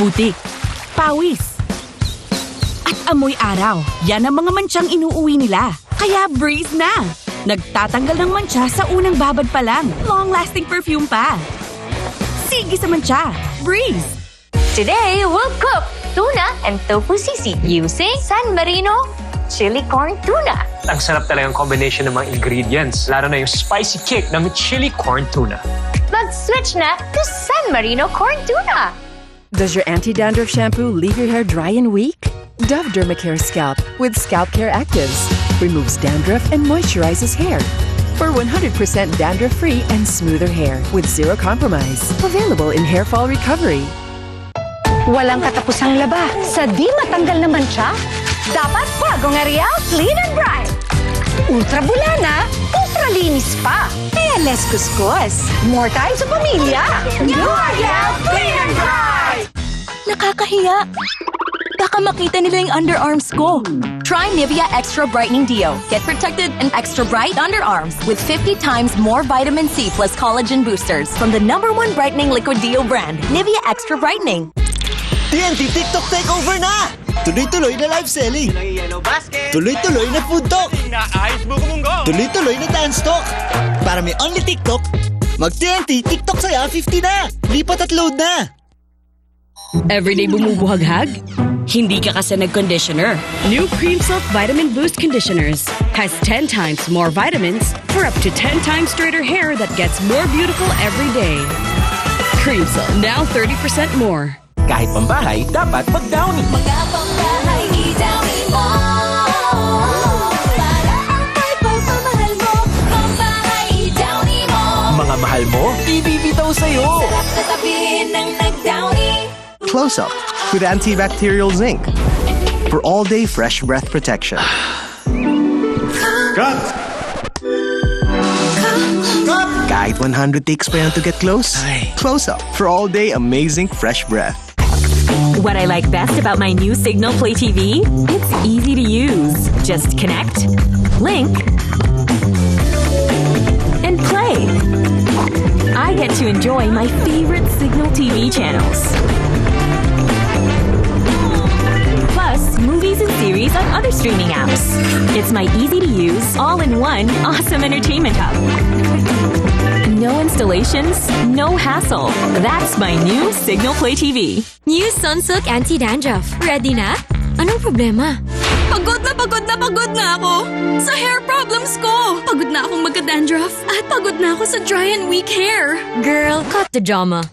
putik, pawis, at amoy araw. Yan ang mga mantsang inuuwi nila. Kaya Breeze na! Nagtatanggal ng mantsa sa unang babad pa lang. Long-lasting perfume pa. Sige sa mantsa. Breeze! Today, we'll cook tuna and tofu sisig using San Marino chili corn tuna. Ang sarap talaga ang combination ng mga ingredients, lalo na yung spicy kick ng chili corn tuna. Mag-switch na to San Marino corn tuna. Does your anti-dandruff shampoo leave your hair dry and weak? Dove Dermacare Scalp with Scalp Care Actives removes dandruff and moisturizes hair for 100% dandruff-free and smoother hair with zero compromise. Available in Hair Fall Recovery. Walang katapusang laba sa di matanggal na mantsa. Dapat bagong Ariel Clean and Bright. Ultra bulana, ultra linis pa. Kaya less kuskus. More time sa pamilya. New Ariel Clean and Bright. Nakakahiya. Baka makita nila yung underarms ko. Try Nivea Extra Brightening Deo. Get protected and extra bright underarms with 50 times more vitamin C plus collagen boosters from the #1 brightening liquid deo brand, Nivea Extra Brightening. TNT TikTok takeover na! Tuloy-tuloy na live selling. Tuloy-tuloy na food talk. Tuloy-tuloy na dance talk. Para may only TikTok, mag-TNT TikTok saya 50 na. Lipat at load na. Everyday bumubuhaghag? Hindi ka kasi nag-conditioner. New Cream Silk Vitamin Boost Conditioners has 10 times more vitamins for up to 10 times straighter hair that gets more beautiful every day. Cream Silk, now 30% more. Kahit pambahay, dapat mag-Downy. Mga pambahay, i-Downy mo. Para ang may pagmamahal mo. Pambahay, i-Downy mo. Mga mahal mo, ibibitaw sa'yo. Sarap na tabihin ng nag-Downy. Close Up with antibacterial zinc for all-day fresh breath protection. Cut! Kahit 100 takes pa yan to get close, Close Up for all-day amazing fresh breath. What I like best about my new Signal Play TV? It's easy to use. Just connect, link, and play. I get to enjoy my favorite Signal TV channels. Plus, movies and series on other streaming apps. It's my easy-to-use, all-in-one, awesome entertainment hub. No installations, no hassle. That's my new Signal Play TV. New Sunsilk Anti-Dandruff. Ready na? Anong problema? Pagod na ako sa hair problems ko. Pagod na akong magka-dandruff at pagod na ako sa dry and weak hair. Girl, cut the drama.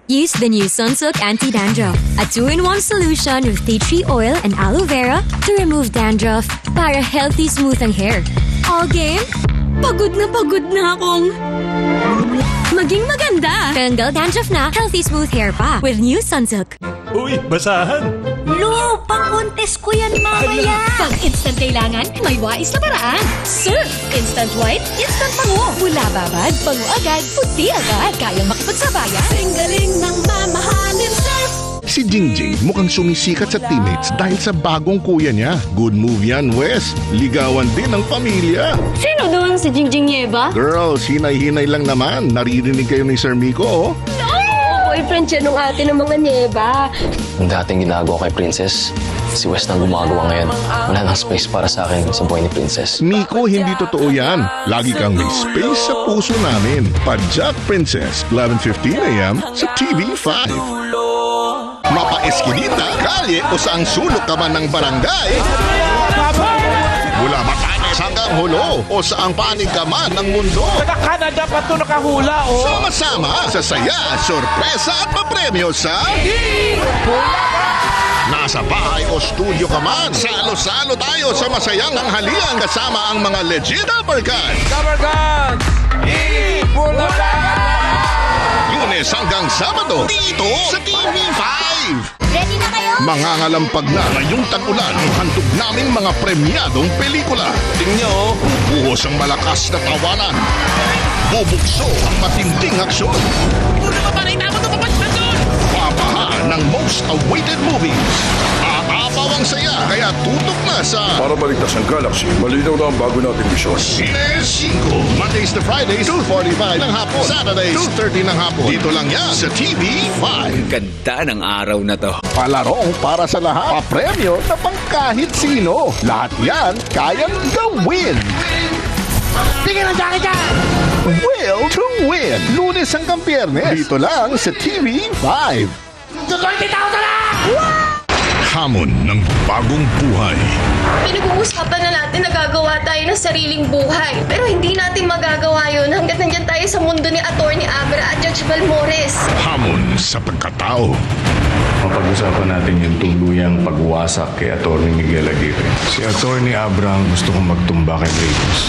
Use the new Sunsilk Anti-Dandruff. A 2-in-1 solution with tea tree oil and aloe vera to remove dandruff para healthy, smooth ang hair. All game? Pagod na akong maging maganda. Tanggal dandruff na, healthy, smooth hair pa with new Sunsilk. Uy, basahan! Lo, pang-contest ko yan mamaya. Pag instant kailangan, may wais na paraan. Surf! Instant white, instant bango. Mula babad, bango agad, puti agad. Kayang makipagsabayan. Singgaling ng mamahalin surf. Si Jingjing mukhang sumisikat sa teammates dahil sa bagong kuya niya. Good move yan, Wes. Ligawan din ng pamilya. Sino doon si Jingjing Nieva? Girls, hinay-hinay lang naman. Naririnig kayo ni Sir Miko, oh. Boyfriend siya nung ate ng mga Nieva. Ang dating ginagawa kay Princess, si Wes nang gumagawa ngayon. Wala nang space para sa akin sa buhay ni Princess. Miko, hindi totoo yan. Lagi kang may space sa puso namin. Pajak Princess, 11:15 a.m. sa TV5. Mapa-eskinita, kalye o saang sulok ka man ng barangay. Mula Batanes hanggang Hulo o saang panig ka man ng mundo. Canada pa ito nakahula, oh. Sama-sama sa saya, sorpresa at papremyo sa nasa bahay o studio ka man, salo-salo tayo sa masayang hanghalian kasama ang mga legit Uppercut. Lunes hanggang Sabado, dito sa TV5. Ready na kayo? Mangangalampag na ngayong tag-ulan ang handog naming mga premyadong pelikula. Tingnan, buhos ang malakas na tawanan. Bubukso ang matinding aksyon. Papaha ng most awaited movies. At Pawang saya, kaya tutok na sa Para maligtas ang galaxy, malinaw na ang bago nating misyon. Cine 5. Mondays to Fridays, 2:45 ng hapon. Saturdays, 2:30 ng hapon. Dito lang yan sa TV5. Ganda ng araw na to. Palarong para sa lahat. Papremyo na pang kahit sino. Lahat yan kayang gawin. Tingin ang jacket dyan! Will to Win. Lunes hanggang Biyernes. Dito lang sa TV5. 20,000 na! Hamon ng bagong buhay. Pinag-uusapan na natin na gagawa tayo ng sariling buhay. Pero hindi natin magagawa yun hanggat nandyan tayo sa mundo ni Atty. Abra at Judge Balmores. Hamon sa pagkatao. Mapag-usapan natin yung tuluyang pagwasak kay Atty. Miguel Aguirre. Si Atty. Abra ang gusto kong magtumba kay Reyes.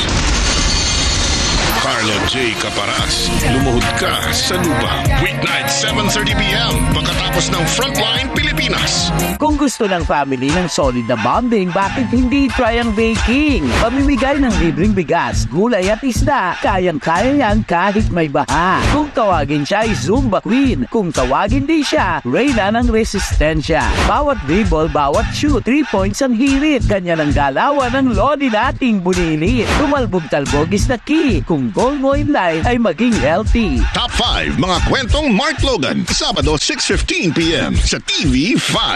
Carlo J. Caparas, lumuhod ka sa lupa. Weeknight, 7:30 p.m. Pagkatapos ng Frontline Pilipinas. Kung gusto ng family ng solid na bonding, bakit hindi try ang baking? Pamimigay ng libreng bigas, gulay at isda. Kayang-kaya yan kahit may baha. Kung tawagin siya ay Zumba Queen. Kung tawagin di siya, Reyna ng Resistensya. Bawat dribble, bawat shoot, 3 points ang hirit. Ganyan ang galawan ng lodi nating bunilit. Tumalbog-talbog is the key. Kung goal mo in life ay maging healthy. Top 5 mga kwentong Mark Logan. Sabado 6:15 p.m. sa TV5.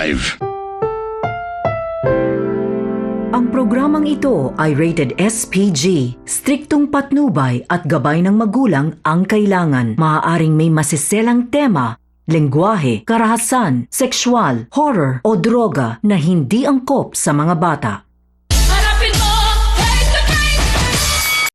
Ang programang ito ay rated SPG. Striktong patnubay at gabay ng magulang ang kailangan. Maaaring may masiselang tema, lengguwahe, karahasan, sexual, horror o droga na hindi angkop sa mga bata.